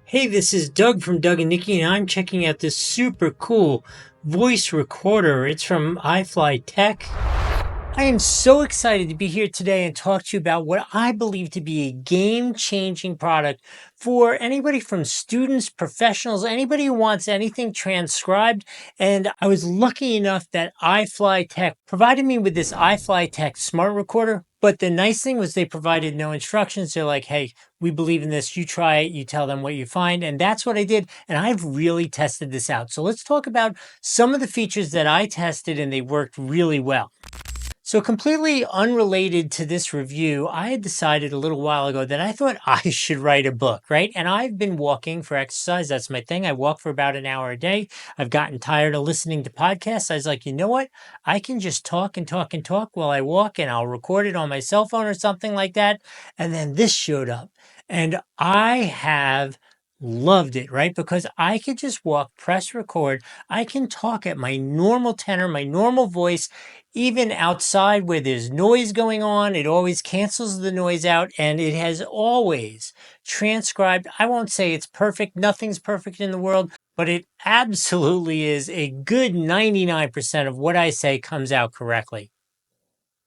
Hey, this is Doug from Doug and Nikki, and I'm checking out this super cool voice recorder. It's from iFLYTEK. I am so excited to be here today and talk to you about what I believe to be a game-changing product for anybody from students, professionals, anybody who wants anything transcribed. And I was lucky enough that iFLYTEK provided me with this iFLYTEK smart recorder. But the nice thing was they provided no instructions. They're like, hey, we believe in this. You try it. You tell them what you find. And that's what I did. And I've really tested this out. So let's talk about some of the features that I tested and they worked really well. So completely unrelated to this review, I had decided a little while ago that I thought I should write a book, right? And I've been walking for exercise. That's my thing. I walk for about an hour a day. I've gotten tired of listening to podcasts. I was like, you know what? I can just talk and talk and talk while I walk, and I'll record it on my cell phone or something like that. And then this showed up. And I have loved it, right? Because I could just walk, press record. I can talk at my normal tenor, my normal voice, even outside where there's noise going on. It always cancels the noise out, and it has always transcribed. I won't say it's perfect. Nothing's perfect in the world, but it absolutely is. A good 99% of what I say comes out correctly.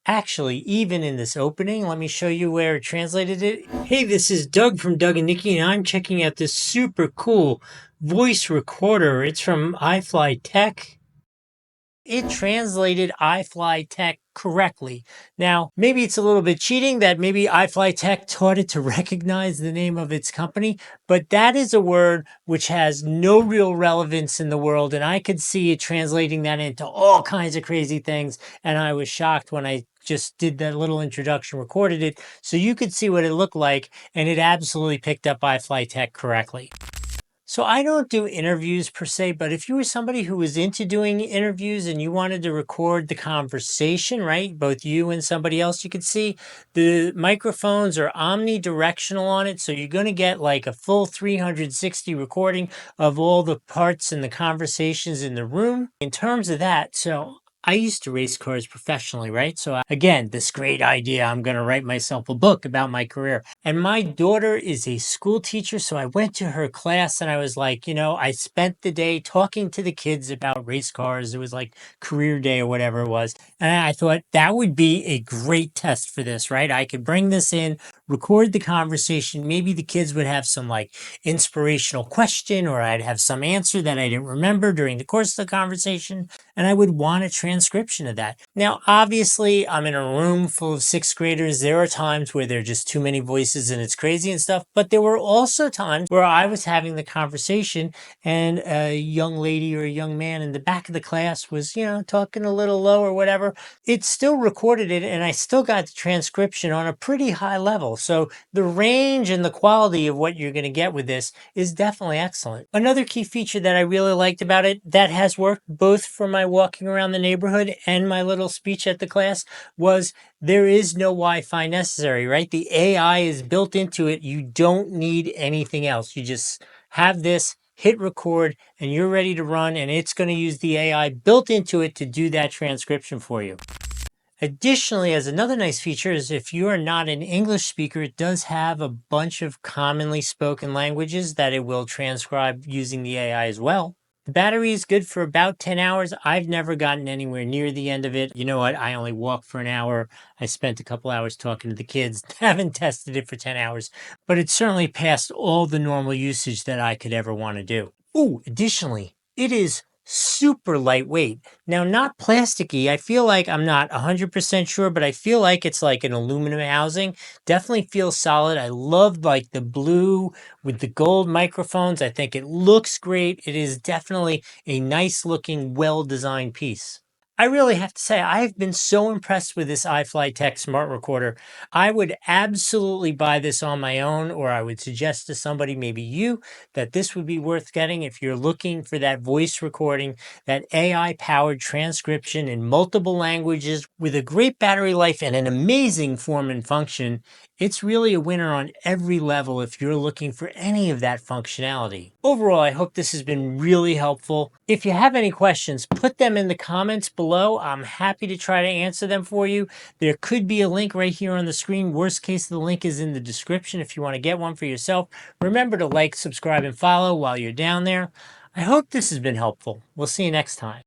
Actually, even in this opening, let me show you where it translated it. Hey, this is Doug from Doug and Nikki, and I'm checking out this super cool voice recorder. It's from iFLYTEK. It translated iFLYTEK correctly. Now, maybe it's a little bit cheating that maybe iFLYTEK taught it to recognize the name of its company, but that is a word which has no real relevance in the world, and I could see it translating that into all kinds of crazy things, and I was shocked when I just did that little introduction, recorded it, so you could see what it looked like, and it absolutely picked up iFLYTEK correctly. So I don't do interviews per se, but if you were somebody who was into doing interviews and you wanted to record the conversation, right? Both you and somebody else, you could see the microphones are omnidirectional on it. So you're going to get like a full 360 recording of all the parts and the conversations in the room. In terms of that, so I used to race cars professionally, right? So again, this great idea, I'm going to write myself a book about my career. And my daughter is a school teacher. So I went to her class and I was like, I spent the day talking to the kids about race cars. It was like career day or whatever it was. And I thought that would be a great test for this, right? I could bring this in, record the conversation. Maybe the kids would have some like inspirational question, or I'd have some answer that I didn't remember during the course of the conversation, and I would want a transcription of that. Now, obviously, I'm in a room full of sixth graders. There are times where there are just too many voices and it's crazy and stuff, but there were also times where I was having the conversation and a young lady or a young man in the back of the class was, talking a little low or whatever. It still recorded it, and I still got the transcription on a pretty high level. So the range and the quality of what you're going to get with this is definitely excellent. Another key feature that I really liked about it that has worked both for my walking around the neighborhood and my little speech at the class was there is no Wi-Fi necessary, right? The AI is built into it. You don't need anything else. You just have this, hit record, and you're ready to run, and it's going to use the AI built into it to do that transcription for you. Additionally, as another nice feature is if you are not an English speaker, it does have a bunch of commonly spoken languages that it will transcribe using the AI as well. The battery is good for about 10 hours. I've never gotten anywhere near the end of it. You know what? I only walk for an hour. I spent a couple hours talking to the kids. Haven't tested it for 10 hours, but it's certainly past all the normal usage that I could ever want to do. Ooh, additionally, it is super lightweight. Now, not plasticky. I feel like I'm not 100% sure, but I feel like it's like an aluminum housing. Definitely feels solid. I love like the blue with the gold microphones. I think it looks great. It is definitely a nice looking, well-designed piece. I really have to say, I've been so impressed with this iFLYTEK smart recorder. I would absolutely buy this on my own, or I would suggest to somebody, maybe you, that this would be worth getting if you're looking for that voice recording, that AI-powered transcription in multiple languages with a great battery life and an amazing form and function. It's really a winner on every level if you're looking for any of that functionality. Overall, I hope this has been really helpful. If you have any questions, put them in the comments below. I'm happy to try to answer them for you. There could be a link right here on the screen. Worst case, the link is in the description if you want to get one for yourself. Remember to like, subscribe, and follow while you're down there. I hope this has been helpful. We'll see you next time.